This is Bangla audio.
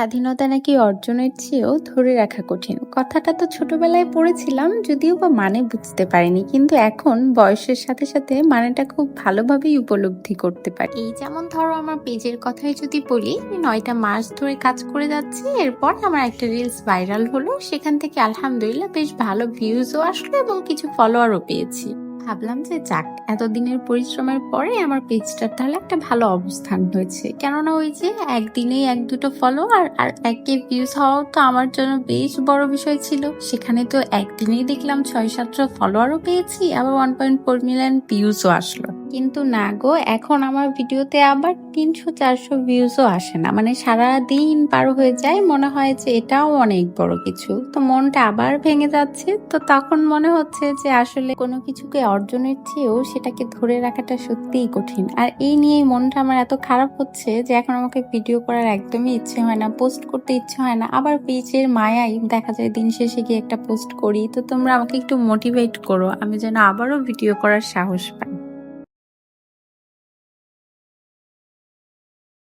স্বাধীনতা নাকি অর্জনের চেয়েও ধরে রাখা কঠিন। কথাটা তো ছোটবেলায় পড়েছিলাম, যদিও বা মানে বুঝতে পারিনি, কিন্তু এখন বয়সের সাথে সাথে মানেটা খুব ভালোভাবেই উপলব্ধি করতে পারি। এই যেমন ধরো, আমার পেজের কথাই যদি বলি, আমি 9টা মাস ধরে কাজ করে যাচ্ছি। এরপর আমার একটা রিলস ভাইরাল হলো, সেখান থেকে আলহামদুলিল্লাহ বেশ ভালো ভিউজও আসলো এবং কিছু ফলোয়ারও পেয়েছি। ভাবলাম যে যাক, এতদিনের পরিশ্রমের পরে আমার পেজটার তাহলে একটা ভালো অবস্থান হয়েছে। কেননা ওই যে একদিনেই 1-2টো ফলোয়ার আর 1K ভিউজ হওয়াও তো আমার জন্য বেশ বড় বিষয় ছিল। সেখানে তো একদিনেই দেখলাম 6-700 ফলোয়ারও পেয়েছি, আবার 1.4 মিলিয়ন ভিউজও আসলো। কিন্তু না গো, এখন আমার ভিডিওতে আবার 300-400 ভিউজও আসে না, মানে সারা দিন পার হয়ে যায়, মনে হয় যে এটাও অনেক বড় কিছু। তো মনটা আবার ভেঙে যাচ্ছে। তো তখন মনে হচ্ছে যে আসলে কোনো কিছুকে অর্জনের চেয়েও সেটাকে ধরে রাখাটা সত্যিই কঠিন। আর এই নিয়েই মনটা আমার এত খারাপ হচ্ছে যে এখন আমাকে ভিডিও করার একদমই ইচ্ছে হয় না, পোস্ট করতে ইচ্ছে হয় না। আবার পেজের মায়াই দেখা যায় দিন শেষে গিয়ে একটা পোস্ট করি। তো তোমরা আমাকে একটু মোটিভেট করো, আমি যেন আবারও ভিডিও করার সাহস পাই।